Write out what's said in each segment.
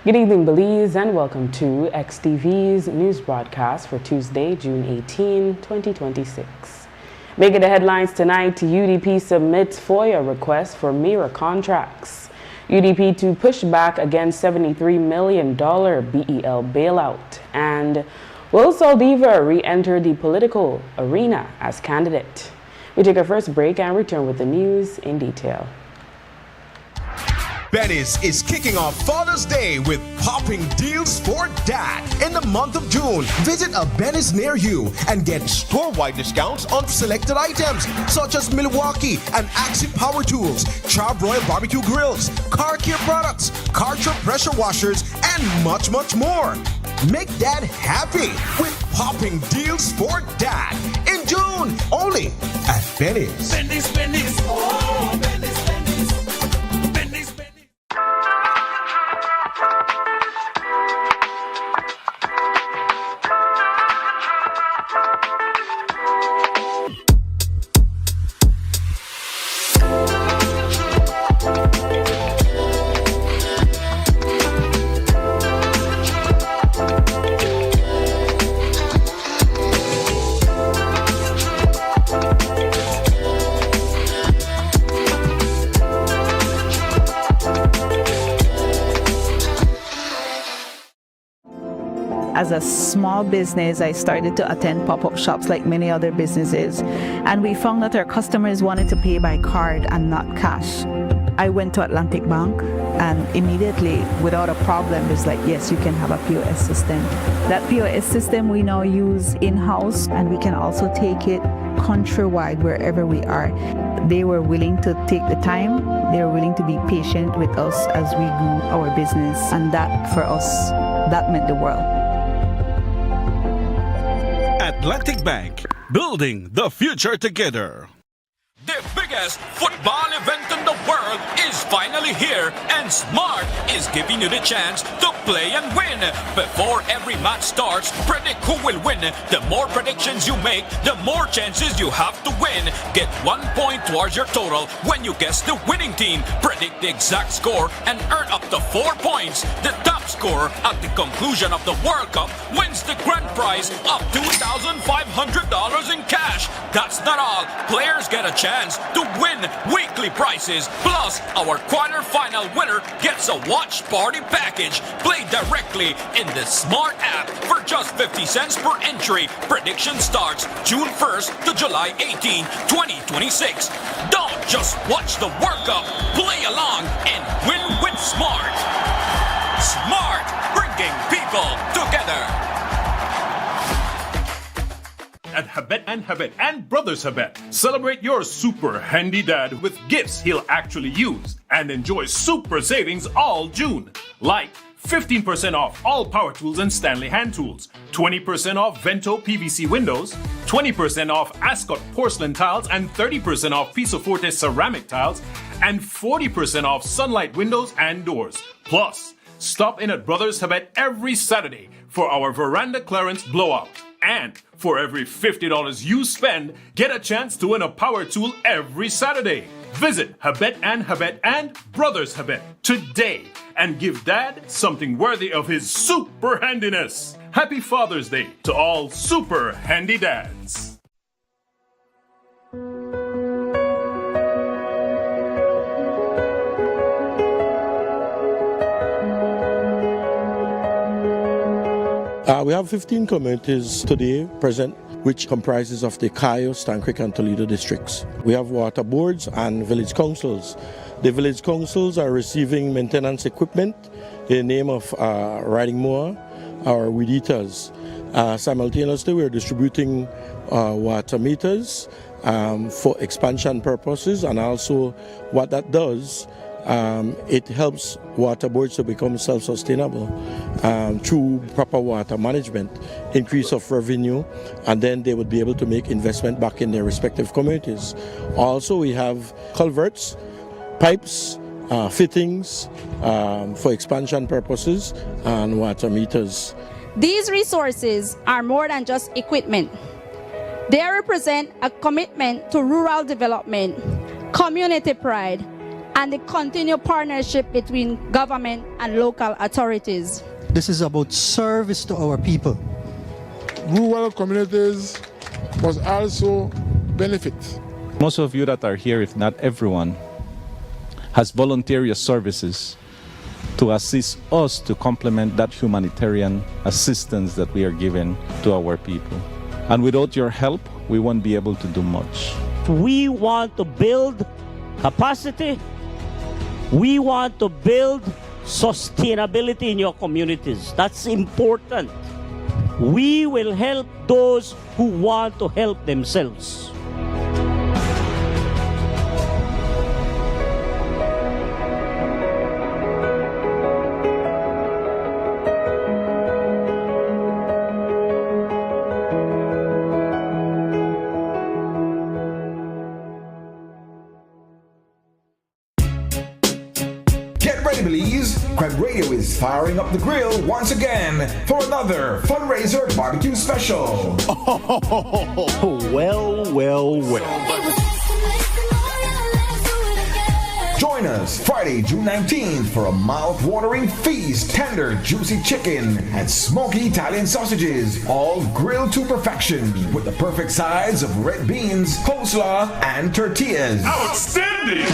Good evening, Belize, and welcome to XTV's news broadcast for Tuesday, June 18, 2026. Making the headlines tonight, UDP submits FOIA request for mirror contracts. UDP to push back against $73 million BEL bailout. And will Saldivar re-enter the political arena as candidate? We take our first break and return with the news in detail. Benny's is kicking off Father's Day with popping deals for dad in the month of June. Visit a Benny's near you and get store-wide discounts on selected items such as Milwaukee and Axie power tools, Charbroil barbecue grills, car care products, Karcher pressure washers, and much, much more. Make dad happy with popping deals for dad in June only at Benny's. Benny's, Benny's, oh, Benny's, Benny's. As a small business, I started to attend pop-up shops like many other businesses, and we found that our customers wanted to pay by card and not cash. I went to Atlantic Bank, and immediately, without a problem, it's like, yes, you can have a POS system. That POS system we now use in-house, and we can also take it countrywide wherever we are. They were willing to take the time. They were willing to be patient with us as we grew our business, and that, for us, that meant the world. Atlantic Bank, building the future together. The biggest football event in the world is finally here, and Smart is giving you the chance to play and win. Before every match starts, predict who will win. The more predictions you make, the more chances you have to win. Get 1 point towards your total when you guess the winning team. Predict the exact score and earn up to 4 points. The top scorer at the conclusion of the World Cup wins the grand prize of $2,500 in cash. That's not all. Players get a chance to win weekly prizes. Plus, our quarter-final winner gets a watch party package. Play directly in the Smart app for just 50 cents per entry. Prediction starts June 1st to July 18, 2026. Don't just watch the World Cup. Play along and win with Smart. Smart, bringing people together. At Habet and Brothers Habet. Celebrate your super handy dad with gifts he'll actually use and enjoy super savings all June. Like 15% off all power tools and Stanley hand tools, 20% off Vento PVC windows, 20% off Ascot porcelain tiles and 30% off Piso Forte ceramic tiles, and 40% off Sunlight windows and doors. Plus, stop in at Brothers Habet every Saturday for our veranda clearance blowout. And for every $50 you spend, get a chance to win a power tool every Saturday. Visit Habet and Brothers Habet today and give Dad something worthy of his super handiness. Happy Father's Day to all super handy dads. We have 15 communities today present, which comprises of the Cayo, Stancrick, and Toledo districts. We have water boards and village councils. The village councils are receiving maintenance equipment in the name of riding mower or weed eaters. Simultaneously, we are distributing water meters for expansion purposes, and also what that does, it helps water boards to become self-sustainable through proper water management, increase of revenue, and then they would be able to make investment back in their respective communities. Also, we have culverts, pipes, fittings for expansion purposes, and water meters. These resources are more than just equipment. They represent a commitment to rural development, community pride, and the continued partnership between government and local authorities. This is about service to our people. Rural communities must also benefit. Most of you that are here, if not everyone, has voluntary services to assist us to complement that humanitarian assistance that we are giving to our people. And without your help, we won't be able to do much. We want to build capacity. We want to build sustainability in your communities. That's important. We will help those who want to help themselves. Belize, Crab Radio is firing up the grill once again for another fundraiser barbecue special. Well. Join us Friday, June 19th for a mouth-watering feast, tender, juicy chicken and smoky Italian sausages, all grilled to perfection with the perfect sides of red beans, coleslaw, and tortillas. Outstanding!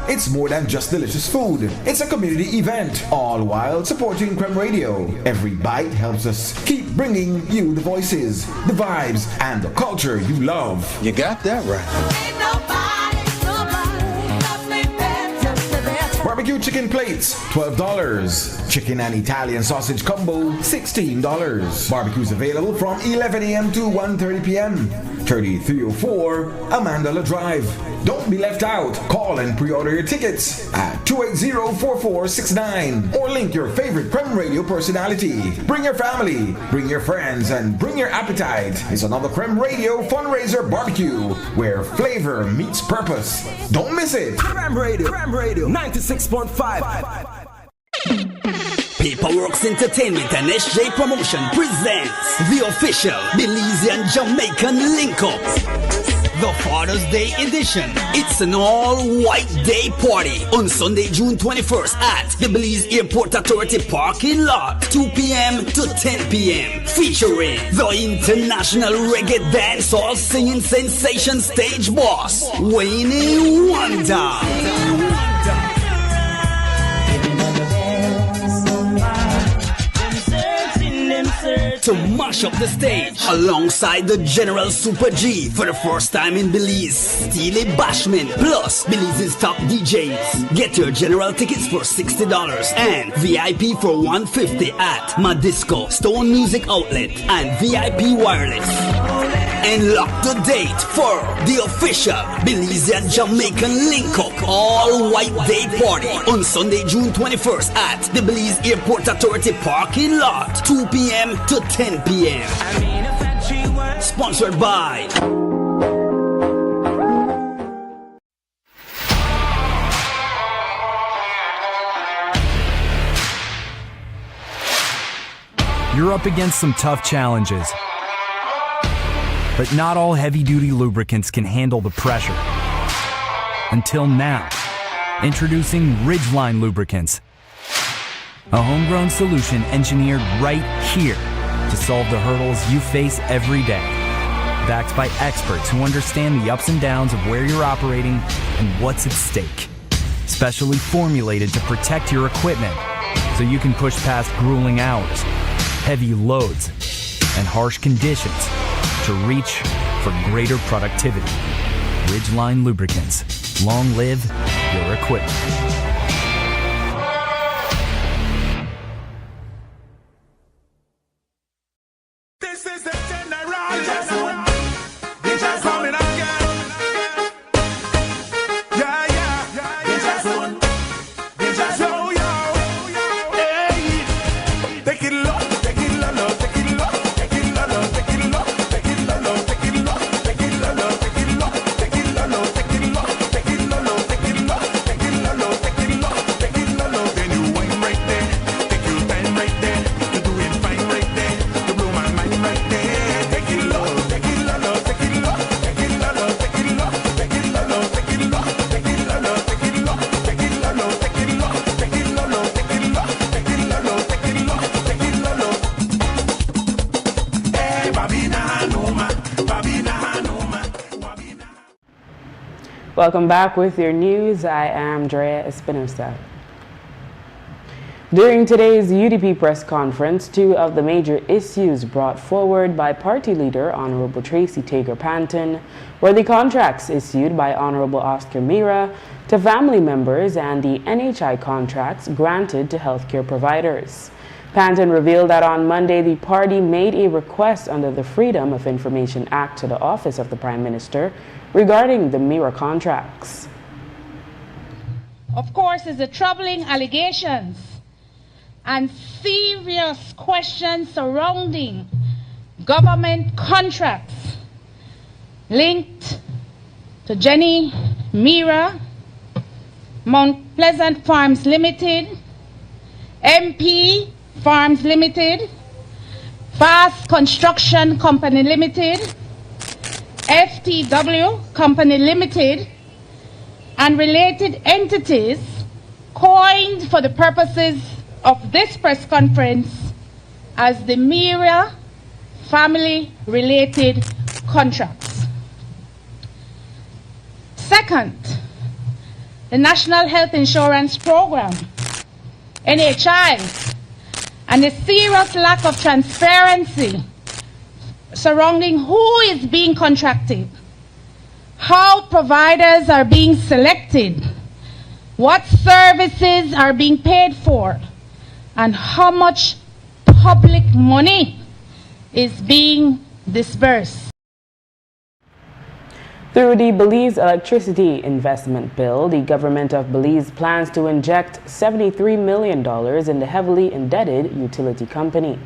It's more than just delicious food. It's a community event, all while supporting Creme Radio. Every bite helps us keep bringing you the voices, the vibes, and the culture you love. You got that right. Barbecue chicken plates, $12. Chicken and Italian sausage combo, $16. Barbecues available from 11 a.m. to 1:30 p.m. 3304 Amandala Drive. Don't be left out. Call and pre-order your tickets at 280-4469 or link your favorite Creme Radio personality. Bring your family, bring your friends, and bring your appetite. It's another Creme Radio fundraiser barbecue where flavor meets purpose. Don't miss it. Creme Radio 96.5. Paperworks Entertainment and SJ Promotion presents the official Belizean Jamaican Link-Up, the Father's Day edition. It's an all-white day party on Sunday, June 21st at the Belize Airport Authority parking lot, 2 p.m. to 10 p.m. Featuring the international reggae dancehall singing sensation stage boss, Wayne Wonder. To mash up the stage alongside the General Super G for the first time in Belize, Steely Bashman, plus Belize's top DJs. Get your general tickets for $60 and VIP for $150 at Madisco, Stone Music Outlet, and VIP Wireless. And lock the date for the official Belizean Jamaican Link-Up all-white day party on Sunday, June 21st at the Belize Airport Authority parking lot, 2 p.m. to 10 p.m. Sponsored by You're up against some tough challenges. But not all heavy-duty lubricants can handle the pressure. Until now. Introducing Ridgeline Lubricants. A homegrown solution engineered right here to solve the hurdles you face every day. Backed by experts who understand the ups and downs of where you're operating and what's at stake. Specially formulated to protect your equipment so you can push past grueling hours, heavy loads, and harsh conditions to reach for greater productivity. Ridgeline Lubricants. Long live your equipment. This is the general. They just coming again. Yeah. They just one. They just yo. Hey. Take it low. Take it low. Take it low. Take it low. Take it low. Take it low. Take it low. Take it low. Take it low. Take it low. Take it low. Take it low. Take it low. Take it low. Take it low. Welcome back with your news. I am Drea Espinosa. During today's UDP press conference, two of the major issues brought forward by party leader Honorable Tracy Tager Panton were the contracts issued by Honorable Oscar Mira to family members and the NHI contracts granted to healthcare providers. Panton revealed that on Monday the party made a request under the Freedom of Information Act to the Office of the Prime Minister regarding the Mira contracts. Of course, is the troubling allegations and serious questions surrounding government contracts linked to Jenny Mira, Mount Pleasant Farms Limited, MP Farms Limited, Fast Construction Company Limited, FTW Company Limited, and related entities coined for the purposes of this press conference as the Mira family-related contracts. Second, the National Health Insurance Program, NHI, and the serious lack of transparency surrounding who is being contracted, how providers are being selected, what services are being paid for, and how much public money is being disbursed. Through the Belize Electricity Investment Bill, the government of Belize plans to inject $73 million in the heavily indebted utility company.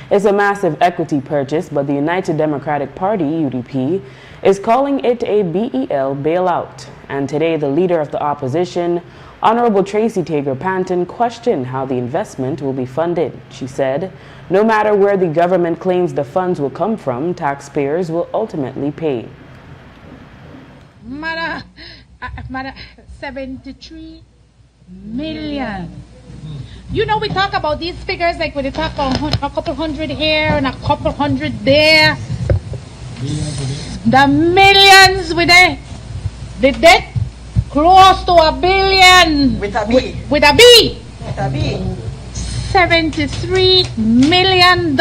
It's a massive equity purchase, but the United Democratic Party, UDP, is calling it a BEL bailout. And today, the leader of the opposition, Honorable Tracy Tager Panton, questioned how the investment will be funded. She said, no matter where the government claims the funds will come from, taxpayers will ultimately pay. Mother, 73 million. You know, we talk about these figures like when they talk about a couple hundred here and a couple hundred there. The millions with the debt close to $1 billion. With a B. With a B. With a B. $73 million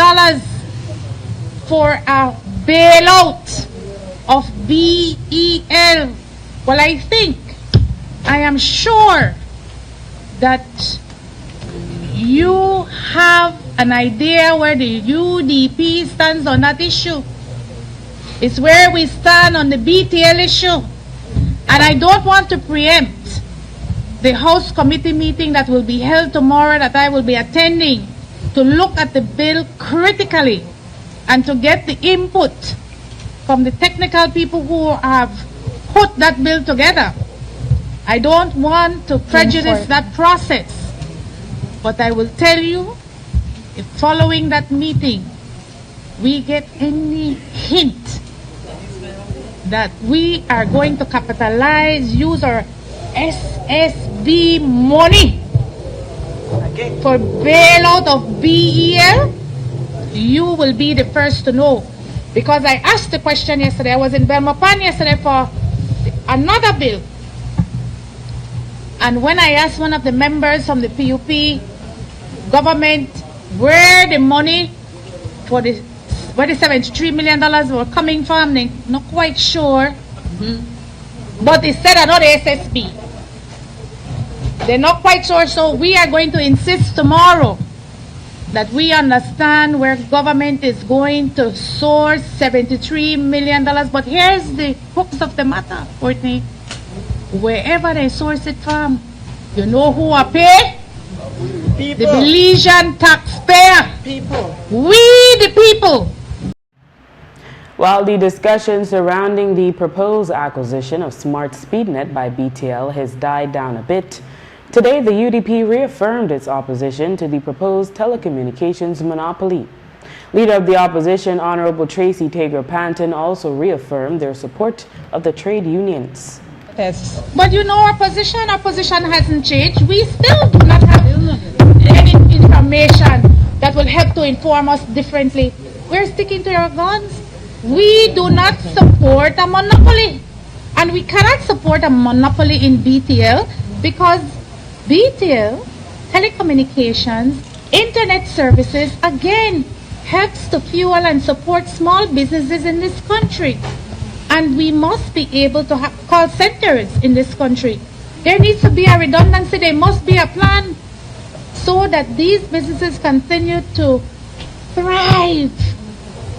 for a bailout of BEL. Well, I am sure that you have an idea where the UDP stands on that issue. It's where we stand on the BTL issue. And I don't want to preempt the House Committee meeting that will be held tomorrow that I will be attending to look at the bill critically and to get the input from the technical people who have put that bill together. I don't want to prejudice that process, but I will tell you, if following that meeting, we get any hint that we are going to capitalize, use our SSB money for bailout of BEL, you will be the first to know. Because I asked the question yesterday, I was in Belmopan yesterday for another bill. And when I asked one of the members from the PUP government where the money for where the $73 million were coming from, they're not quite sure. But they said another SSB. They're not quite sure, so we are going to insist tomorrow that we understand where government is going to source $73 million. But here's the crux of the matter, Courtney. Wherever they source it from, you know who are paid? People. The Belizean taxpayer. People. We the people. While the discussion surrounding the proposed acquisition of Smart SpeedNet by BTL has died down a bit, today the UDP reaffirmed its opposition to the proposed telecommunications monopoly. Leader of the opposition, Honorable Tracy Tager Panton, also reaffirmed their support of the trade unions. Yes. But you know our position hasn't changed. We still do not have any information that will help to inform us differently. We're sticking to our guns. We do not support a monopoly. And we cannot support a monopoly in BTL because BTL, telecommunications, internet services, again, helps to fuel and support small businesses in this country. And we must be able to have call centers in this country. There needs to be a redundancy. There must be a plan so that these businesses continue to thrive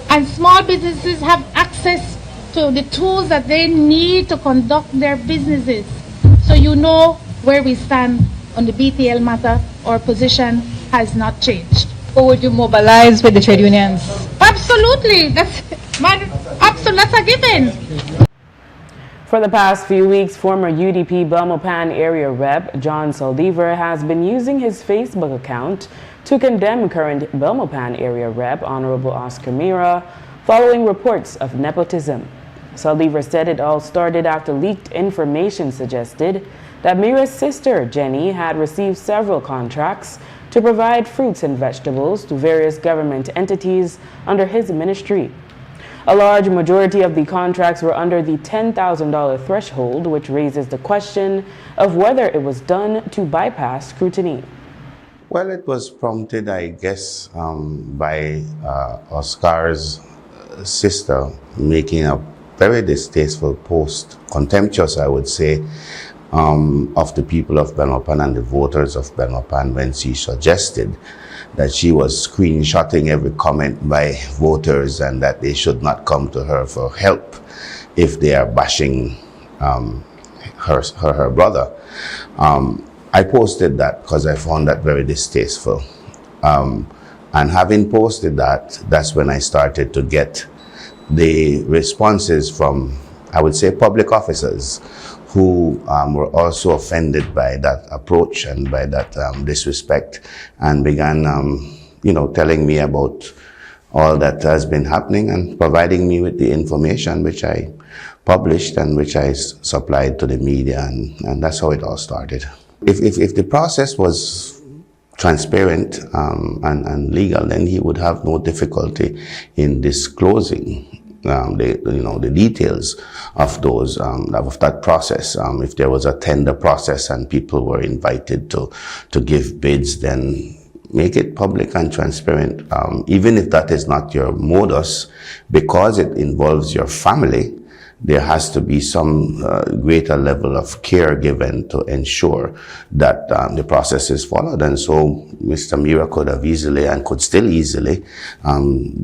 and small businesses have access to the tools that they need to conduct their businesses. So you know where we stand on the BTL matter. Our position has not changed. Or would you mobilize with the trade unions? Absolutely. That's a given. For the past few weeks, former UDP Belmopan area rep John Saldivar has been using his Facebook account to condemn current Belmopan area rep Honorable Oscar Mira following reports of nepotism. Saldivar said it all started after leaked information suggested that Mira's sister Jenny had received several contracts to provide fruits and vegetables to various government entities under his ministry. A large majority of the contracts were under the $10,000 threshold, which raises the question of whether it was done to bypass scrutiny. Well, it was prompted, I guess, by Oscar's sister making a very distasteful post, contemptuous, I would say, of the people of Belmopan and the voters of Belmopan when she suggested that she was screenshotting every comment by voters and that they should not come to her for help if they are bashing her brother. I posted that because I found that very distasteful. And having posted that, that's when I started to get the responses from, I would say, public officers who were also offended by that approach and by that disrespect, and began, telling me about all that has been happening and providing me with the information which I published and which I supplied to the media, and that's how it all started. If the process was transparent and legal, then he would have no difficulty in disclosing the details of those of that process. If there was a tender process and people were invited to give bids, then make it public and transparent. Even if that is not your modus, because it involves your family, there has to be some greater level of care given to ensure that the process is followed. And so Mr. Mira could have easily and could still easily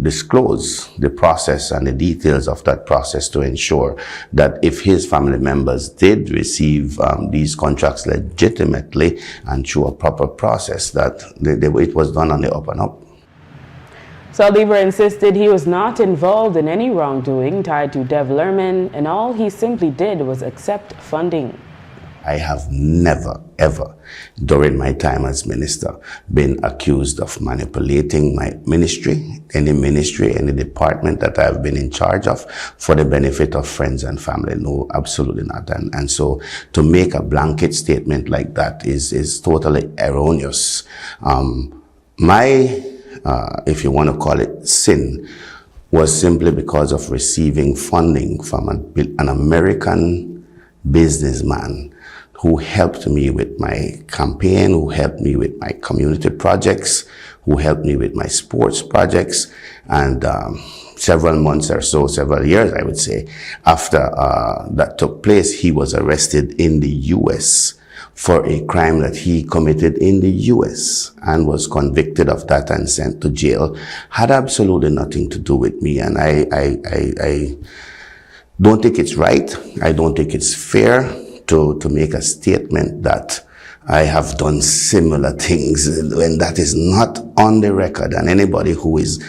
disclose the process and the details of that process to ensure that if his family members did receive these contracts legitimately and through a proper process, that it was done on the up and up. Saldivar insisted he was not involved in any wrongdoing tied to Dev Lerman, and all he simply did was accept funding. I have never, ever, during my time as minister, been accused of manipulating my ministry, any department that I've been in charge of for the benefit of friends and family. No, absolutely not. And so to make a blanket statement like that is totally erroneous. If you want to call it sin, was simply because of receiving funding from an American businessman who helped me with my campaign, who helped me with my community projects, who helped me with my sports projects. And several months or so, several years, I would say, after that took place, he was arrested in the U.S. for a crime that he committed in the U.S. and was convicted of that and sent to jail. Had absolutely nothing to do with me. And I don't think it's right. I don't think it's fair to make a statement that I have done similar things when that is not on the record. And anybody who is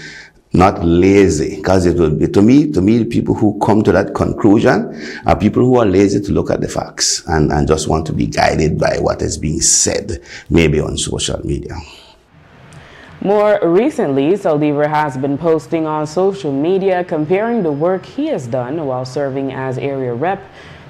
not lazy, because it will be, to me, people who come to that conclusion are people who are lazy to look at the facts and just want to be guided by what is being said, maybe on social media. More recently, Saldivar has been posting on social media comparing the work he has done while serving as area rep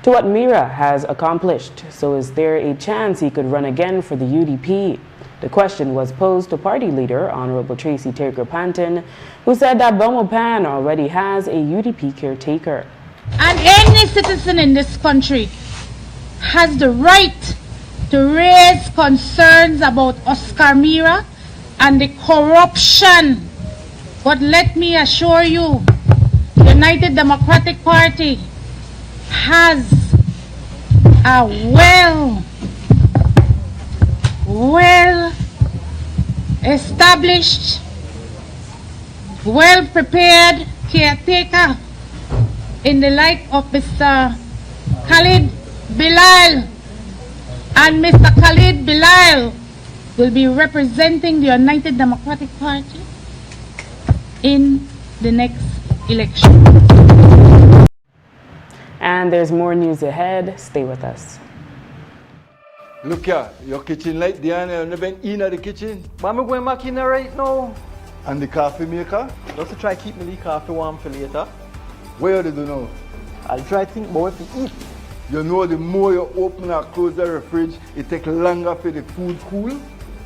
to what Mira has accomplished. So is there a chance he could run again for the UDP? The question was posed to party leader Honorable Tracy Taker Panton, who said that Belmopan already has a UDP caretaker. And any citizen in this country has the right to raise concerns about Oscar Mira and the corruption. But let me assure you, the United Democratic Party has a well-established, well-prepared caretaker in the like of Mr. Khalid Bilal. And Mr. Khalid Bilal will be representing the United Democratic Party in the next election. And there's more news ahead. Stay with us. Look here, your kitchen light there, you never been in the kitchen. But I'm going back in there right now. And the coffee maker? Just to try keep me the coffee warm for later. Where do you know? I'll try to think about what to eat. You know, the more you open or close the fridge, it takes longer for the food cool.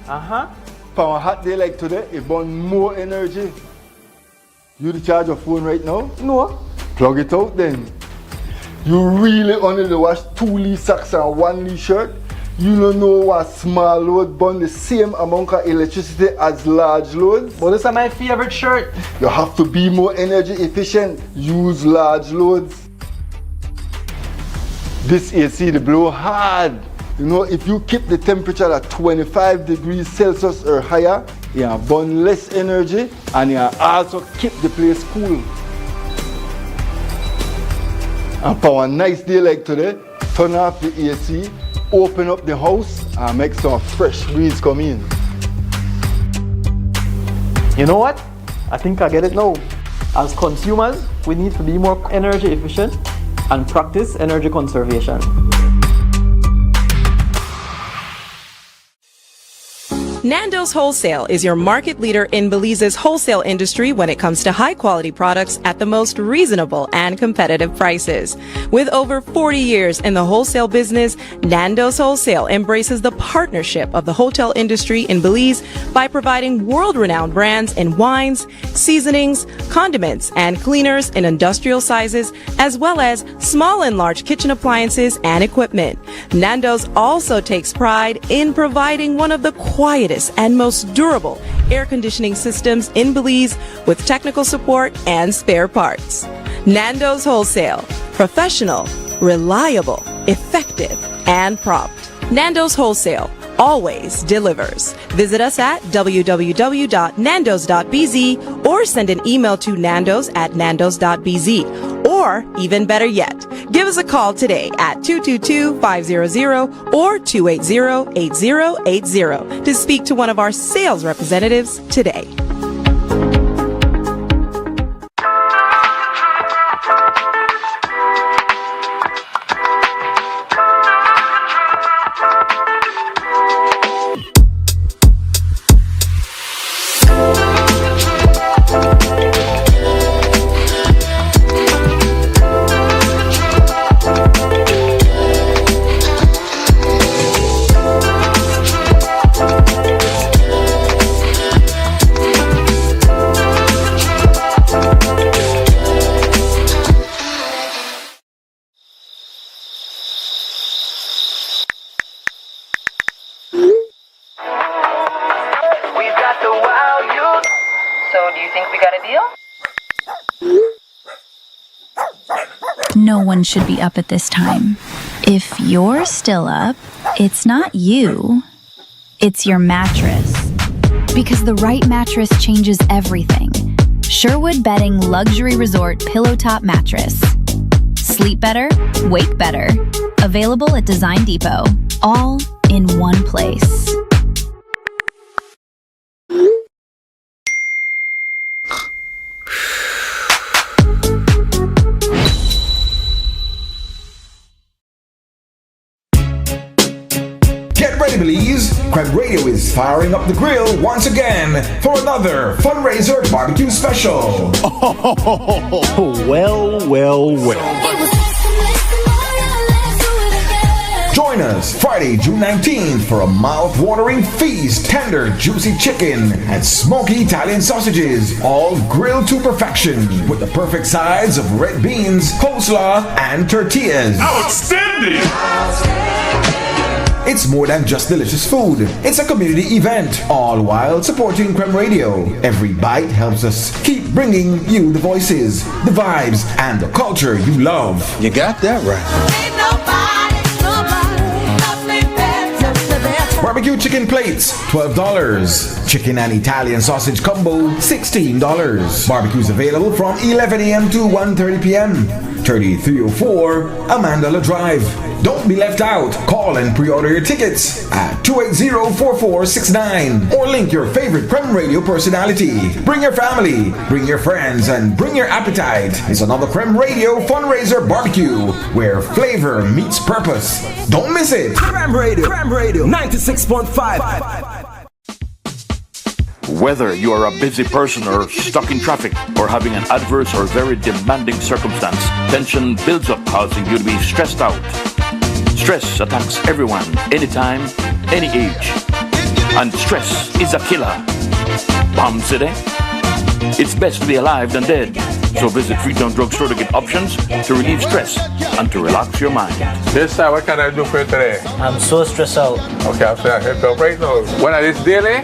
For a hot day like today, it burns more energy. You charge your phone right now? No. Plug it out then. You really only wash 2 Lee socks and 1 Lee shirt? You don't know what small load burn the same amount of electricity as large loads? But this is my favorite shirt. You have to be more energy efficient. Use large loads. This AC they blow hard. You know, if you keep the temperature at 25 degrees Celsius or higher, you burn less energy and you also keep the place cool. And for a nice day like today, turn off the AC, open up the house and make some fresh breeze come in. You know what? I think I get it now. As consumers, we need to be more energy efficient and practice energy conservation. Nando's Wholesale is your market leader in Belize's wholesale industry when it comes to high-quality products at the most reasonable and competitive prices. With over 40 years in the wholesale business, Nando's Wholesale embraces the partnership of the hotel industry in Belize by providing world-renowned brands in wines, seasonings, condiments, and cleaners in industrial sizes, as well as small and large kitchen appliances and equipment. Nando's also takes pride in providing one of the quietest and most durable air conditioning systems in Belize with technical support and spare parts. Nando's Wholesale. Professional, reliable, effective, and prompt. Nando's Wholesale always delivers. Visit us at www.nandos.bz or send an email to nandos@nandos.bz. Or, even better yet, give us a call today at 222-500 or 280-8080 to speak to one of our sales representatives today. No one should be up at this time. If you're still up, it's not you, it's your mattress. Because the right mattress changes everything. Sherwood Bedding Luxury Resort Pillow Top Mattress. Sleep better, wake better. Available at Design Depot. All in one place. Belize, Crab Radio is firing up the grill once again for another fundraiser barbecue special. Well. Join us us Friday, June 19th for a mouth-watering feast, tender, juicy chicken, and smoky Italian sausages, all grilled to perfection, with the perfect sides of red beans, coleslaw, and tortillas. Outstanding! It's more than just delicious food. It's a community event, all while supporting Creme Radio. Every bite helps us keep bringing you the voices, the vibes, and the culture you love. You got that right. Barbecue chicken plates, $12. Chicken and Italian sausage combo, $16. Barbecues available from 11 a.m. to 1:30 p.m. 3304 Amandala Drive. Don't be left out. Call and pre-order your tickets at 280-4469 or link your favorite Creme Radio personality. Bring your family, bring your friends, and bring your appetite. It's another Creme Radio fundraiser barbecue where flavor meets purpose. Don't miss it. Creme Radio 96.5. Whether you are a busy person or stuck in traffic or having an adverse or very demanding circumstance, tension builds up, causing you to be stressed out. Stress attacks everyone, anytime, any age. And stress is a killer. Palm City? It's best to be alive than dead. So visit Freetown Drugstore to get options to relieve stress and to relax your mind. This time, what can I do for you today? I'm so stressed out. Okay, I'll say I help you out right now. When I this daily,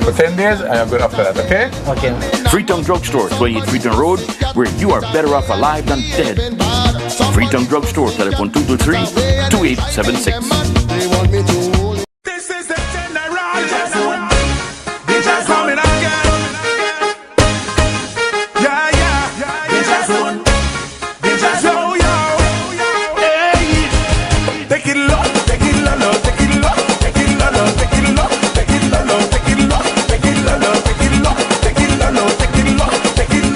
for 10 days, I am good after that, okay? Okay. Freetown Drugstore, 28 Freetown Road, where you are better off alive than dead. Freetown Drugstore, telephone 223-2876. This is the general. DJ's coming again. Yeah. DJ's one. DJ's yo. Hey. Take it low, take it low, take it low, take it low, take it low, take it low, take it low, take it low, take it low, take it low, take it low, take it low, take it low,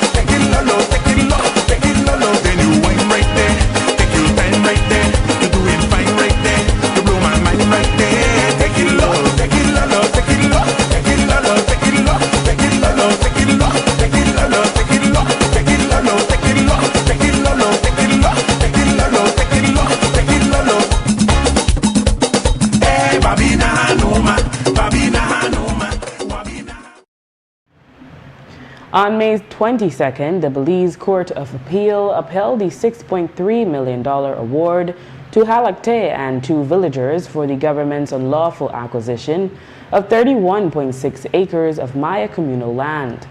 take it low, take it low, take it low. Then you wine right there, take your time right there, you do it fine right there, you blow my mind right there. Take it low, take it low, take it low, take it low, take it low, take it low, take it low, take it low, take it low, take it low, take it low, take it low, take it low, take it low, take it low, take it low. Hey, Babina Hanuma, Babina Hanuma. On May 22nd, the Belize Court of Appeal upheld the $6.3 million award to Halakte and two villagers for the government's unlawful acquisition of 31.6 acres of Maya communal land.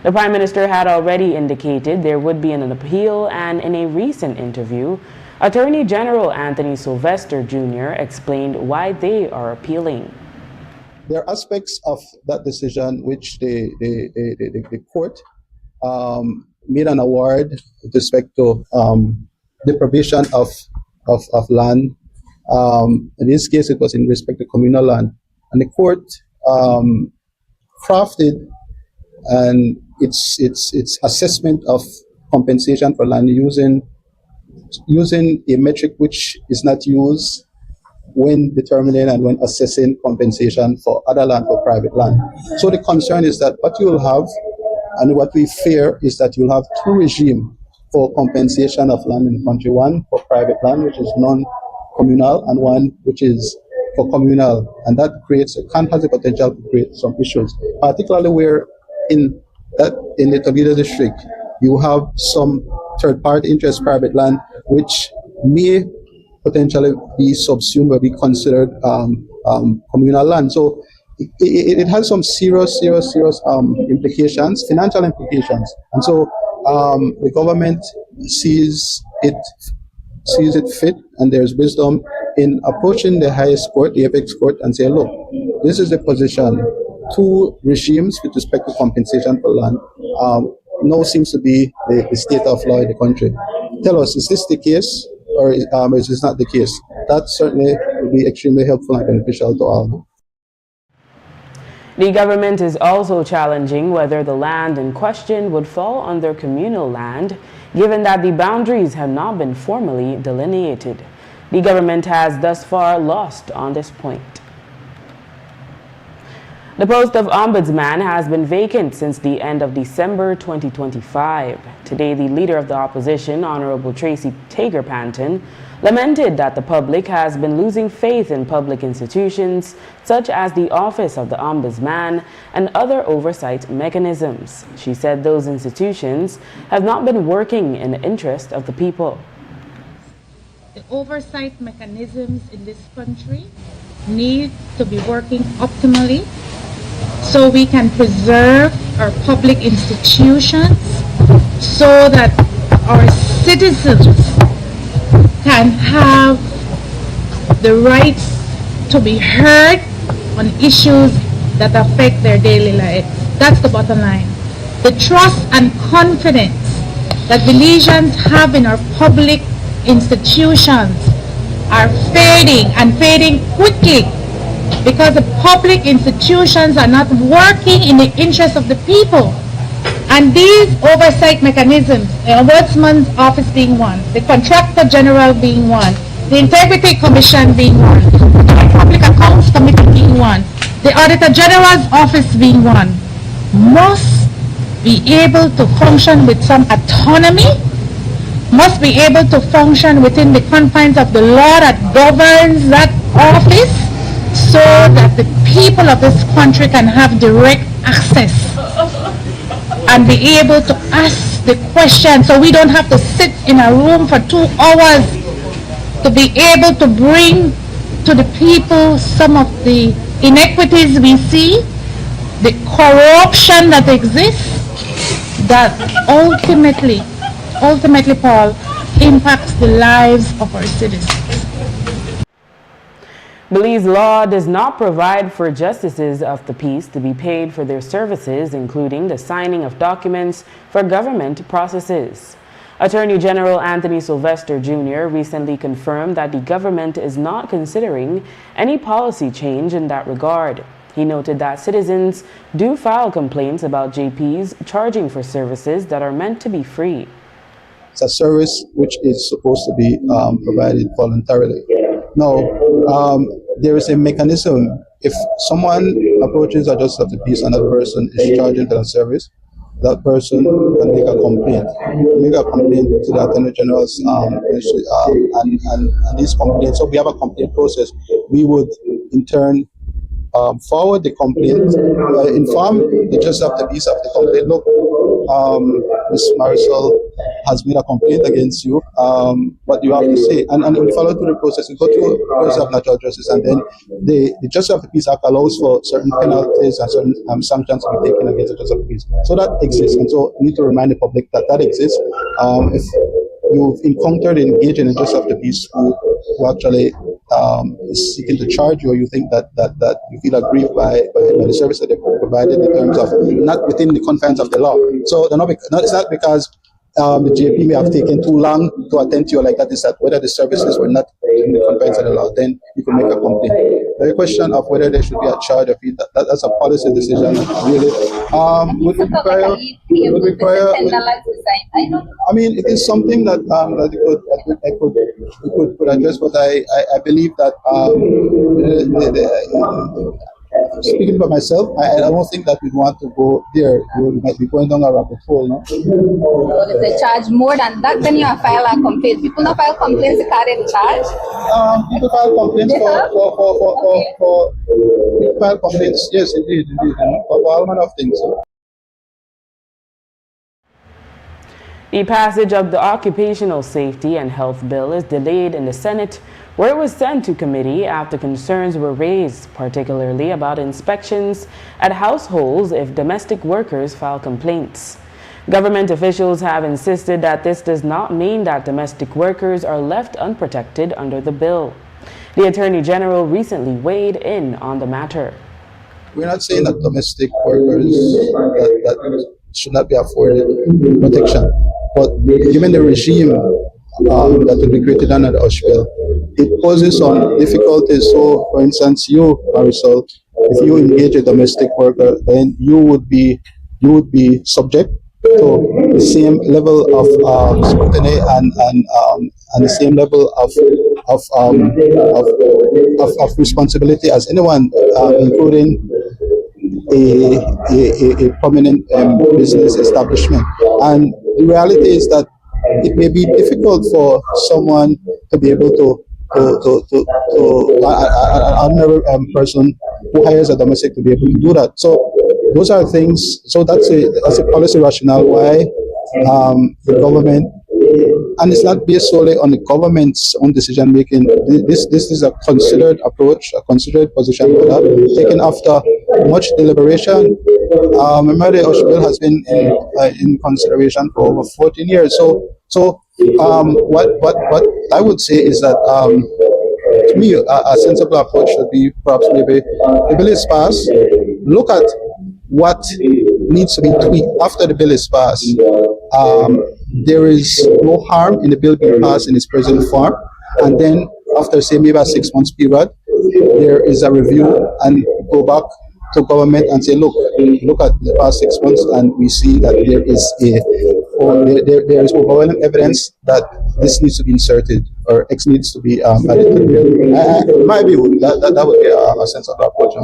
The Prime Minister had already indicated there would be an appeal, and in a recent interview, Attorney General Anthony Sylvester Jr. explained why they are appealing. There are aspects of that decision which the court made an award with respect to the provision of land. In this case, it was in respect to communal land. And the court crafted its assessment of compensation for land using a metric which is not used when determining and when assessing compensation for other land or private land. So the concern is that what you will have, and what we fear, is that you'll have two regimes for compensation of land in the country. One for private land, which is non-communal, and one which is for communal. And that has the potential to create some issues, particularly where in the Toledo district, you have some third-party interest private land, which may potentially be subsumed or be considered communal land. So it has some serious implications, financial implications. And so the government sees it fit, and there's wisdom in approaching the highest court, the apex court, and say, look, this is the position. Two regimes with respect to compensation for land now seems to be the state of law in the country. Tell us, is this the case, or is this not the case? That certainly would be extremely helpful and beneficial to all. The government is also challenging whether the land in question would fall under communal land, given that the boundaries have not been formally delineated. The government has thus far lost on this point. The post of ombudsman has been vacant since the end of December 2025. Today, the leader of the opposition, Honorable Tracy Tager-Panton, lamented that the public has been losing faith in public institutions such as the Office of the Ombudsman and other oversight mechanisms. She said those institutions have not been working in the interest of the people. The oversight mechanisms in this country need to be working optimally so we can preserve our public institutions so that our citizens can have the rights to be heard on issues that affect their daily life. That's the bottom line. The trust and confidence that Belizeans have in our public institutions are fading and fading quickly because the public institutions are not working in the interest of the people. And these oversight mechanisms, the Ombudsman's Office being one, the Contractor General being one, the Integrity Commission being one, the Public Accounts Committee being one, the Auditor General's Office being one, must be able to function with some autonomy, must be able to function within the confines of the law that governs that office so that the people of this country can have direct access and be able to ask the question, so we don't have to sit in a room for 2 hours to be able to bring to the people some of the inequities we see, the corruption that exists, that ultimately, Paul, impacts the lives of our citizens. Belize law does not provide for justices of the peace to be paid for their services, including the signing of documents for government processes. Attorney General Anthony Sylvester Jr. recently confirmed that the government is not considering any policy change in that regard. He noted that citizens do file complaints about JPs charging for services that are meant to be free. It's a service which is supposed to be provided voluntarily. Now, there is a mechanism. If someone approaches a justice of the peace and that person is charging for that service, that person can make a complaint. Make a complaint to the Attorney General's ministry, and these complaints. So we have a complaint process. We would in turn forward the complaint, inform the justice of the peace of the complaint. Look, Ms. Marisol has made a complaint against you. What do you have to say? And we follow through the process. We go through the process of natural justice, and then the Justice of the Peace Act allows for certain penalties and certain sanctions to be taken against the Justice of the Peace. So that exists, and so we need to remind the public that that exists. If you've encountered and engaged in a Justice of the Peace who actually is seeking to charge you, or you think that you feel aggrieved by the service that they provided in terms of not within the confines of the law. So it's not because the JP may have taken too long to attend to you like that. Is that whether the services were not in the confines of the law, then you can make a complaint. The question of whether there should be a charge of it, that's a policy decision, really. Would require. I mean, it is something that we could address, but I believe that speaking for myself, I don't think that we want to go there. We might be going down a rabbit hole, no? But if they charge more than that, then you file a complaint. People don't file complaints, they carry the charge? People file complaints for people file complaints, yes, indeed, for all manner of things. The passage of the Occupational Safety and Health Bill is delayed in the Senate, where it was sent to committee after concerns were raised, particularly about inspections at households if domestic workers file complaints. Government officials have insisted that this does not mean that domestic workers are left unprotected under the bill. The Attorney General recently weighed in on the matter. We're not saying that domestic workers that should not be afforded protection, but given the regime that will be created under the OSH bill, it poses some difficulties. So, for instance, you, Marisol, if you engage a domestic worker, then you would be subject to the same level of scrutiny and the same level of responsibility as anyone, including a prominent business establishment. And the reality is that it may be difficult for someone to be able to another person who hires a domestic to be able to do that. So those are things. So that's a policy rationale why the government, and it's not based solely on the government's own decision making. This is a considered approach, a considered position taken after much deliberation. Remember, the OSH bill has been in consideration for over 14 years. So what I would say is that to me a sensible approach would be perhaps maybe the bill is passed. Look at what needs to be tweaked after the bill is passed. There is no harm in the bill being passed in its present form, and then after say maybe a 6 months period, there is a review and go back to government and say, look at the past 6 months, and we see that there is overwhelming evidence that this needs to be inserted or X needs to be added to the bill. My view, that would be a sensible approach.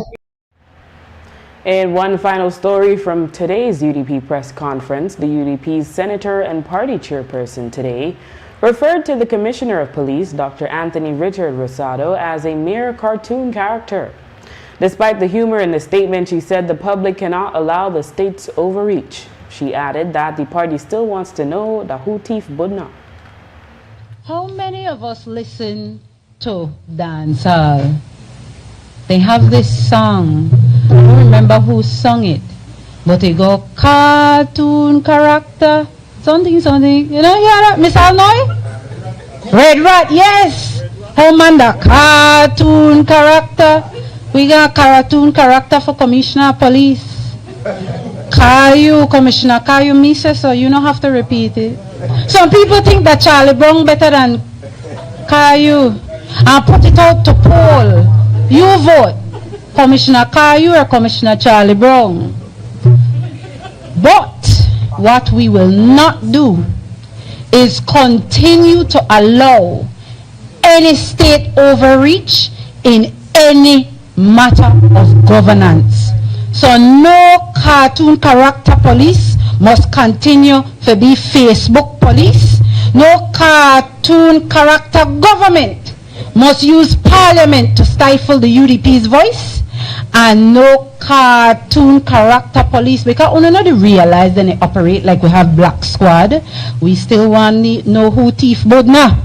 And one final story from today's UDP press conference, the UDP's senator and party chairperson today referred to the Commissioner of Police, Dr. Anthony Richard Rosado, as a mere cartoon character. Despite the humor in the statement, she said the public cannot allow the state's overreach. She added that the party still wants to know the who thief Budna. How many of us listen to dancehall? They have this song. I don't remember who sung it, but they go cartoon character, something. You know, hear that, Miss Alnoy? Red Rat, yes. Oh man, the cartoon character. We got a cartoon character for Commissioner of Police. Caillou, Commissioner Caillou, me say so. You don't have to repeat it. Some people think that Charlie Brown better than Caillou, and put it out to poll. You vote Commissioner Caillou or Commissioner Charlie Brown. But what we will not do is continue to allow any state overreach in any matter of governance. So no cartoon character police must continue to be Facebook police. No cartoon character government must use parliament to stifle the UDP's voice, and no cartoon character police, because we not realize that they operate like we have black squad. We still want to know who thief Budna,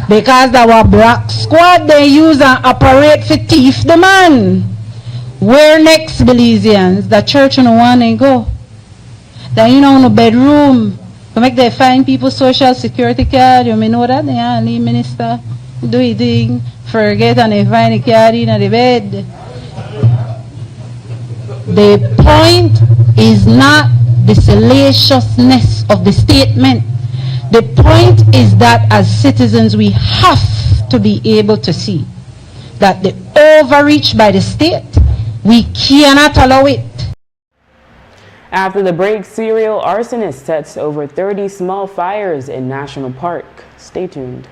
because our black squad they use and operate for thief the man. Where next, Belizeans? The church no one they go. Then you know, in the bedroom to make they find people social security card. You may know that they are only minister do it thing, forget and they find the card in the bed. The point is not the salaciousness of the statement. The point is that as citizens we have to be able to see that the overreach by the state, we cannot allow it. After the break, serial arsonist sets over 30 small fires in National Park. Stay tuned.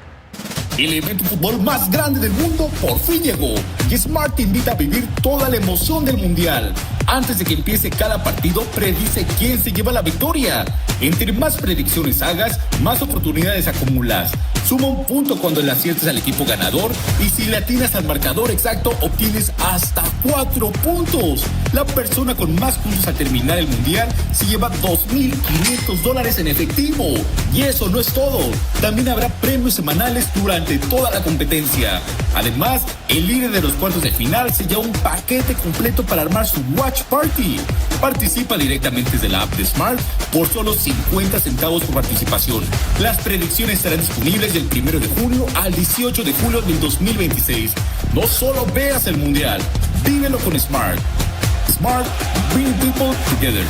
El evento de fútbol más grande del mundo por fin llegó y Smart te invita a vivir toda la emoción del mundial. Antes de que empiece cada partido, predice quién se lleva la victoria. Entre más predicciones hagas, más oportunidades acumulas. Suma un punto cuando le aciertes al equipo ganador y si le atinas al marcador exacto, obtienes hasta 4 puntos. La persona con más puntos al terminar el mundial se lleva $2,500 en efectivo. Y eso no es todo. También habrá premios semanales durante toda la competencia. Además, el líder de los cuartos de final se lleva un paquete completo para armar su Watch Party. Participa directamente desde la app de Smart por solo 50 centavos por participación. Las predicciones estarán disponibles del 1 de junio al 18 de julio del 2026. No solo veas el mundial, vívelo con Smart. Smart, bring people together.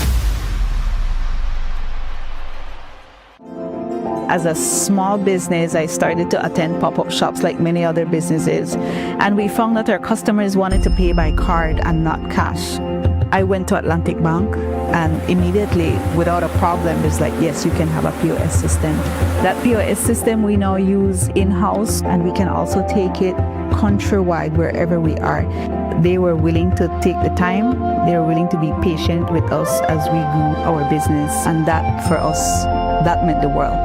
As a small business, I started to attend pop-up shops like many other businesses, and we found that our customers wanted to pay by card and not cash. I went to Atlantic Bank, and immediately, without a problem, it's like, yes, you can have a POS system. That POS system we now use in-house, and we can also take it countrywide wherever we are. They were willing to take the time They were willing to be patient with us as we grew our business, and that for us, that meant the world.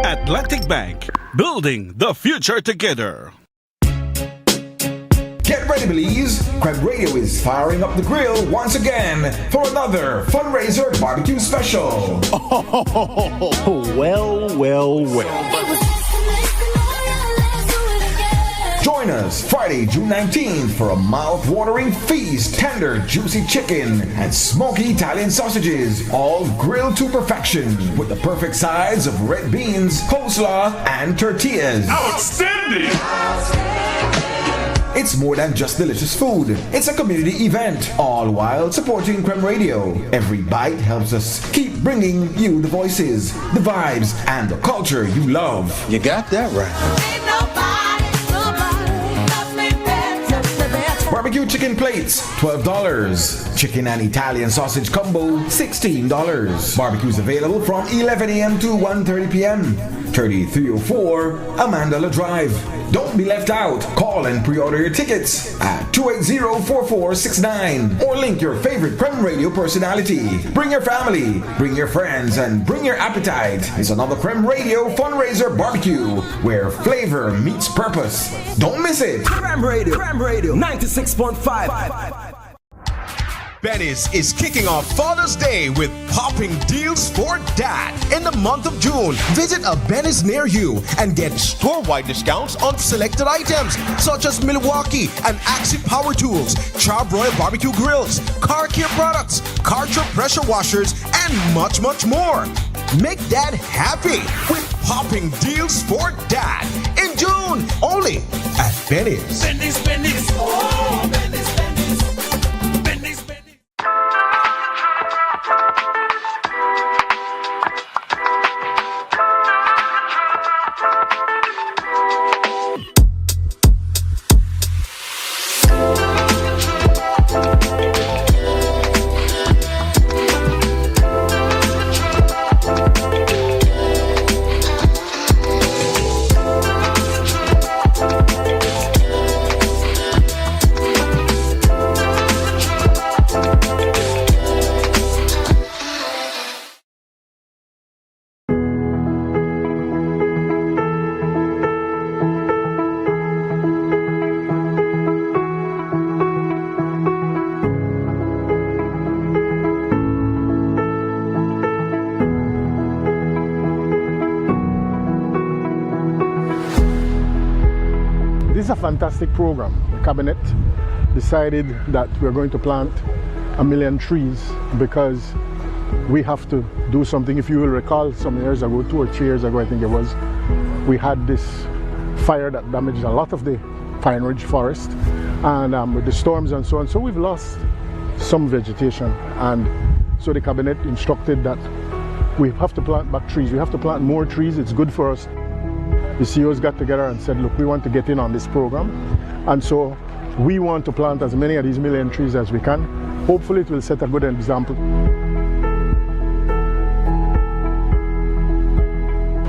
Atlantic Bank, building the future together. Get ready, please. Crab Radio is firing up the grill once again for another fundraiser barbecue special. Well. Join us Friday, June 19th for a mouth-watering feast, tender, juicy chicken, and smoky Italian sausages, all grilled to perfection with the perfect sides of red beans, coleslaw, and tortillas. Outstanding! It's more than just delicious food. It's a community event, all while supporting Creme Radio. Every bite helps us keep bringing you the voices, the vibes, and the culture you love. You got that right. Barbecue chicken plates, $12. Chicken and Italian sausage combo, $16. Barbecues available from 11 a.m. to 1:30 p.m. 3304 Amanda Drive. Don't be left out. Call and pre-order your tickets at 280-4469 or link your favorite Creme Radio personality. Bring your family, bring your friends, and bring your appetite. It's another Creme Radio fundraiser barbecue where flavor meets purpose. Don't miss it. Creme Radio 96.5. Benny's is kicking off Father's Day with popping deals for dad in the month of June. Visit a Benny's near you and get store-wide discounts on selected items such as Milwaukee and Axie Power Tools, Charbroil Barbecue Grills, car care products, Karcher pressure washers, and much, much more. Make dad happy with popping deals for dad in June only at Benny's. Benny's, oh, Benny's. This is a fantastic program. The cabinet decided that we're going to plant 1 million trees because we have to do something. If you will recall, some years ago, 2 or 3 years ago, I think it was, we had this fire that damaged a lot of the pine ridge forest, and with the storms and so on. So we've lost some vegetation, and so the cabinet instructed that we have to plant back trees. We have to plant more trees. It's good for us. The CEOs got together and said, look, we want to get in on this program, and so we want to plant as many of these 1 million trees as we can. Hopefully it will set a good example.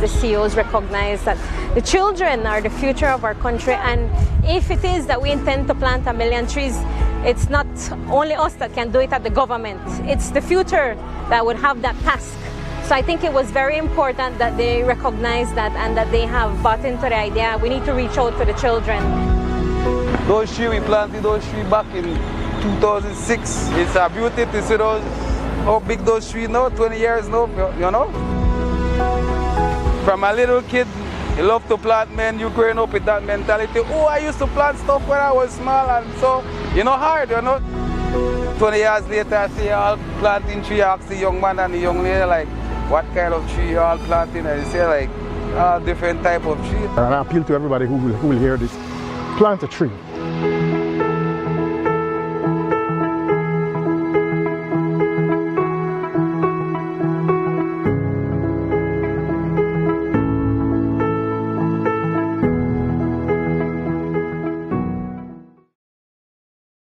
The CEOs recognize that the children are the future of our country, and if it is that we intend to plant 1 million trees, it's not only us that can do it at the government. It's the future that would have that task. So I think it was very important that they recognize that and that they have bought into the idea. We need to reach out to the children. Those trees, we planted those trees back in 2006. It's a beauty to see those, how big those trees now, 20 years now, you know. From a little kid, you love to plant, man, you growing up with that mentality. Oh, I used to plant stuff when I was small, and so, you know, hard, you know. 20 years later, I see you all planting trees. I ask the young man and the young lady, like, what kind of tree you all planting? And they say, like, different type of tree. And I appeal to everybody who will hear this. Plant a tree.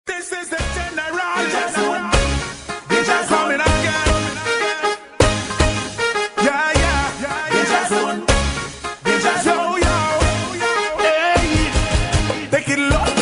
This is the general. They just coming again. Yeah. They just one. They just yo. Hey, take it low.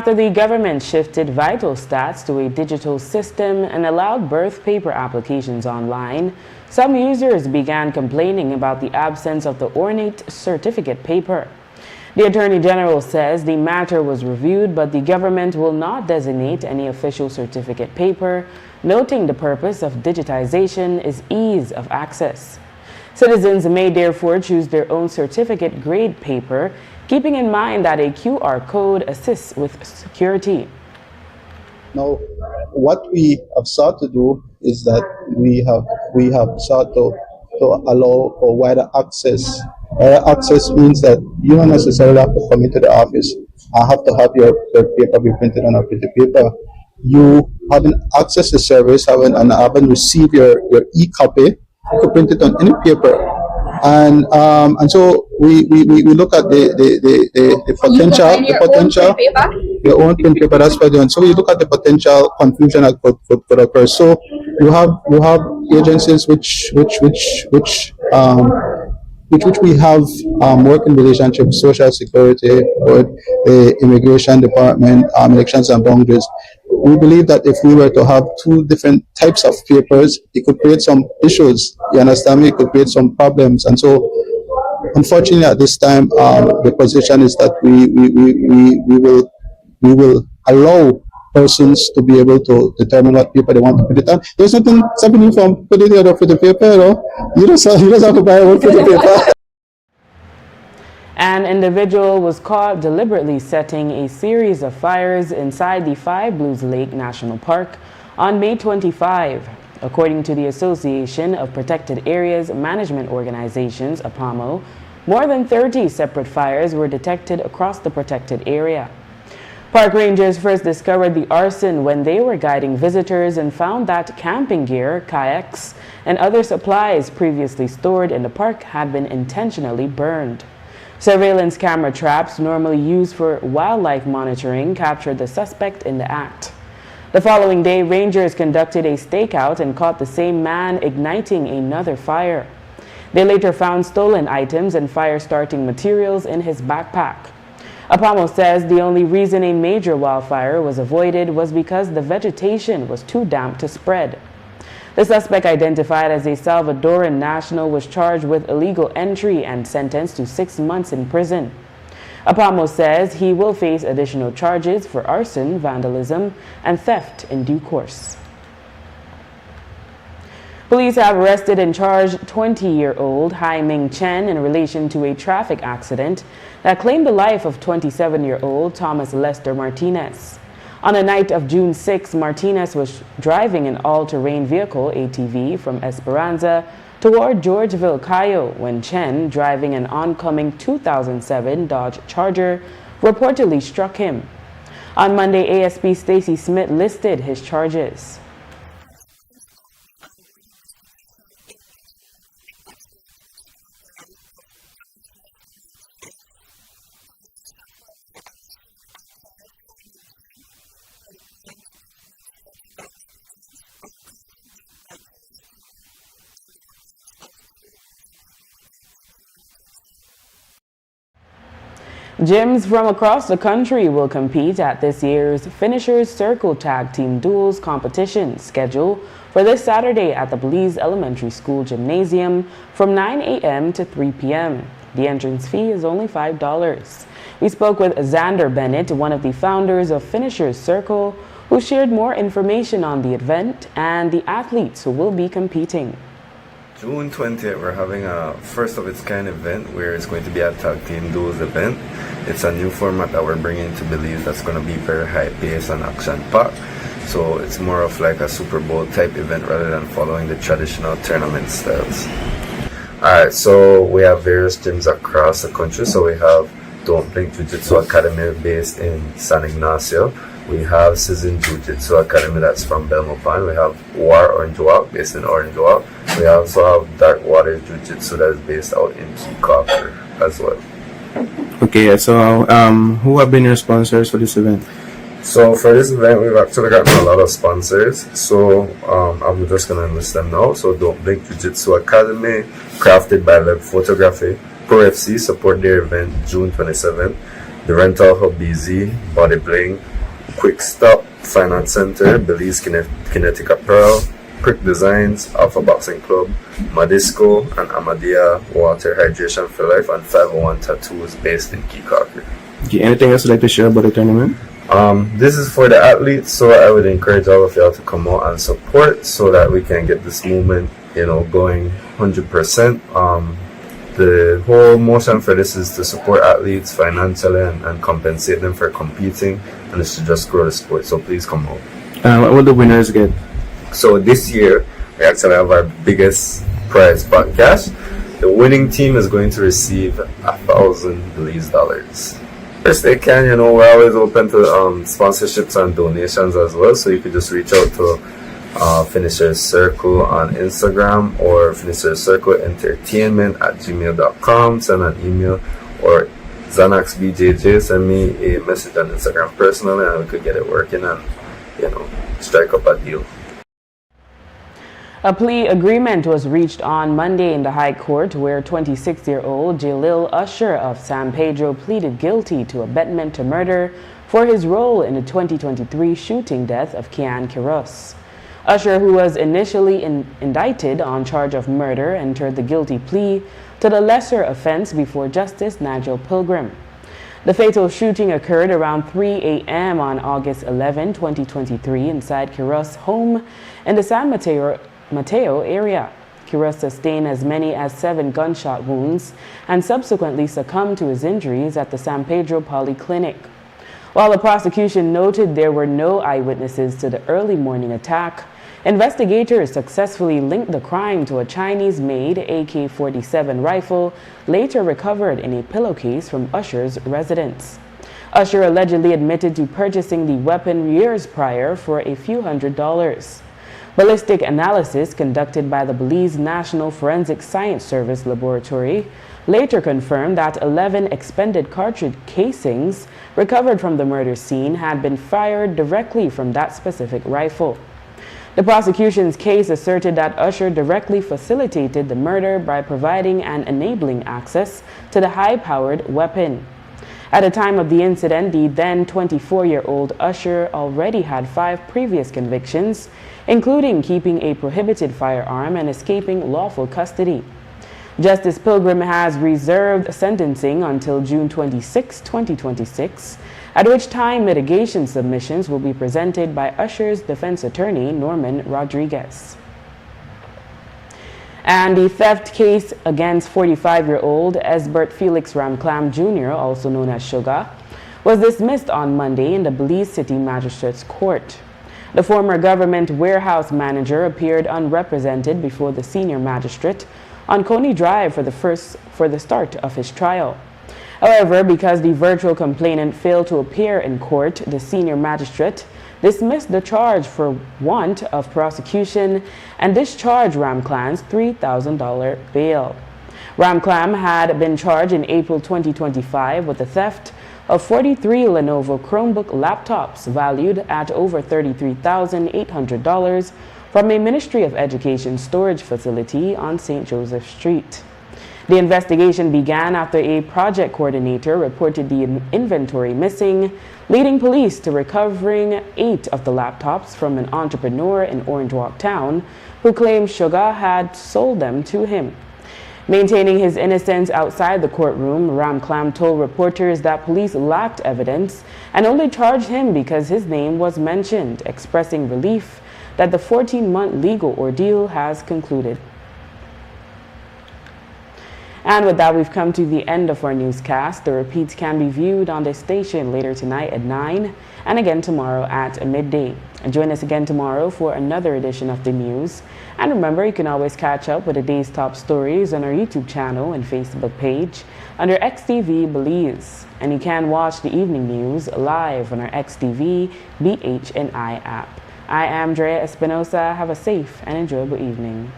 after the government shifted vital stats to a digital system and allowed birth paper applications online, some users began complaining about the absence of the ornate certificate paper. The Attorney General says the matter was reviewed, but the government will not designate any official certificate paper, noting the purpose of digitization is ease of access. Citizens may therefore choose their own certificate grade paper, keeping in mind that a QR code assists with security. Now, what we have sought to do is that we have sought to allow for wider access. Wider access means that you don't necessarily have to come into the office. I have to have your paper be printed on a pretty paper. You having access to service, having received your e-copy, you could print it on any paper. And so we look at the potential, your own print paper. That's what you're doing. So we look at the potential confusion that could occur. So you have agencies which we have working relationship, Social Security, with the Immigration Department, Elections and Boundaries. We believe that if we were to have two different types of papers, it could create some issues. You understand me? It could create some problems. And so, unfortunately, at this time, the position is that we will allow persons to be able to determine what paper they want to put it on. There's nothing stopping you from putting it on for the paper, you know? You just have to buy one for the paper. An individual was caught deliberately setting a series of fires inside the Five Blues Lake National Park on May 25. According to the Association of Protected Areas Management Organizations, APAMO, more than 30 separate fires were detected across the protected area. Park rangers first discovered the arson when they were guiding visitors and found that camping gear, kayaks, and other supplies previously stored in the park had been intentionally burned. Surveillance camera traps, normally used for wildlife monitoring, captured the suspect in the act. The following day, rangers conducted a stakeout and caught the same man igniting another fire. They later found stolen items and fire-starting materials in his backpack. APAMO says the only reason a major wildfire was avoided was because the vegetation was too damp to spread. The suspect, identified as a Salvadoran national, was charged with illegal entry and sentenced to 6 months in prison. APAMO says he will face additional charges for arson, vandalism, and theft in due course. Police have arrested and charged 20-year-old Hai Ming Chen in relation to a traffic accident that claimed the life of 27-year-old Thomas Lester Martinez. On the night of June 6, Martinez was driving an all-terrain vehicle, ATV, from Esperanza toward Georgeville, Cayo, when Chen, driving an oncoming 2007 Dodge Charger, reportedly struck him. On Monday, ASP Stacy Smith listed his charges. Gyms from across the country will compete at this year's Finishers Circle Tag Team Duels competition scheduled for this Saturday at the Belize Elementary School Gymnasium from 9 a.m. to 3 p.m. The entrance fee is only $5. We spoke with Xander Bennett, one of the founders of Finishers Circle, who shared more information on the event and the athletes who will be competing. June 20th, we're having a first of its kind event where it's going to be a tag team duels event. It's a new format that we're bringing to Belize that's going to be very high pace and action packed. So it's more of like a Super Bowl type event rather than following the traditional tournament styles. Alright, so we have various gyms across the country. So we have Don't Blink Jiu-Jitsu Academy based in San Ignacio. We have Season Jiu-Jitsu Academy that's from Belmopan. We have War Orange Walk based in Orange Walk. We also have Dark Water Jiu-Jitsu that is based out in Peacocker as well. Okay, so who have been your sponsors for this event? So for this event, we've actually gotten a lot of sponsors. So I'm just going to list them now. So Don't Blink Jiu-Jitsu Academy, Crafted by Web Photography, Pro FC, support their event June 27th. The Rental Hub BZ, Body Bling, Quick Stop Finance Center, Belize Kinetic Apparel, Prick Designs, Alpha Boxing Club, Madisco, and Amadia Water Hydration for Life, and 501 Tattoos based in Keycocker. Okay, anything else you'd like to share about the tournament? This is for the athletes, so I would encourage all of y'all to come out and support so that we can get this movement, going 100%. The whole motion for this is to support athletes financially and compensate them for competing, and it's to just grow the sport. So please come out. What will the winners get? So this year we actually have our biggest prize pot cash. The winning team is going to receive $1,000 Belize. Yes, they can. We're always open to sponsorships and donations as well. So you could just reach out to Finishers Circle on Instagram or Finishers Circle Entertainment @gmail.com. Send an email, or Xanax BJJ, send me a message on Instagram personally, and we could get it working and strike up a deal. A plea agreement was reached on Monday in the High Court where 26-year-old Jalil Usher of San Pedro pleaded guilty to abetment to murder for his role in the 2023 shooting death of Kian Quiros. Usher, who was initially indicted on charge of murder, entered the guilty plea to the lesser offense before Justice Nigel Pilgrim. The fatal shooting occurred around 3 a.m. on August 11, 2023 inside Quiros' home in the San Mateo area. Quiros sustained as many as 7 gunshot wounds and subsequently succumbed to his injuries at the San Pedro Polyclinic. While the prosecution noted there were no eyewitnesses to the early morning attack, investigators successfully linked the crime to a Chinese-made AK-47 rifle later recovered in a pillowcase from Usher's residence. Usher allegedly admitted to purchasing the weapon years prior for a few $100s. Ballistic analysis conducted by the Belize National Forensic Science Service Laboratory later confirmed that 11 expended cartridge casings recovered from the murder scene had been fired directly from that specific rifle. The prosecution's case asserted that Usher directly facilitated the murder by providing and enabling access to the high-powered weapon. At the time of the incident, the then 24-year-old Usher already had 5 previous convictions, including keeping a prohibited firearm and escaping lawful custody. Justice Pilgrim has reserved sentencing until June 26, 2026, at which time mitigation submissions will be presented by Usher's defense attorney, Norman Rodriguez. And the theft case against 45-year-old Esbert Felix Ramclam Jr., also known as Sugar, was dismissed on Monday in the Belize City Magistrates Court. The former government warehouse manager appeared unrepresented before the senior magistrate on Coney Drive for the start of his trial. However, because the virtual complainant failed to appear in court, the senior magistrate dismissed the charge for want of prosecution and discharged Ramclam's $3,000 bail. Ramclam had been charged in April 2025 with the theft of 43 Lenovo Chromebook laptops valued at over $33,800 from a Ministry of Education storage facility on St. Joseph Street. The investigation began after a project coordinator reported the inventory missing, leading police to recovering 8 of the laptops from an entrepreneur in Orange Walk Town who claimed Sugar had sold them to him. Maintaining his innocence outside the courtroom, Ramclam told reporters that police lacked evidence and only charged him because his name was mentioned, expressing relief that the 14-month legal ordeal has concluded. And with that, we've come to the end of our newscast. The repeats can be viewed on the station later tonight at 9 and again tomorrow at midday. And join us again tomorrow for another edition of the news. And remember, you can always catch up with the day's top stories on our YouTube channel and Facebook page under XTV Belize. And you can watch the evening news live on our XTV BHNI app. I am Drea Espinosa. Have a safe and enjoyable evening.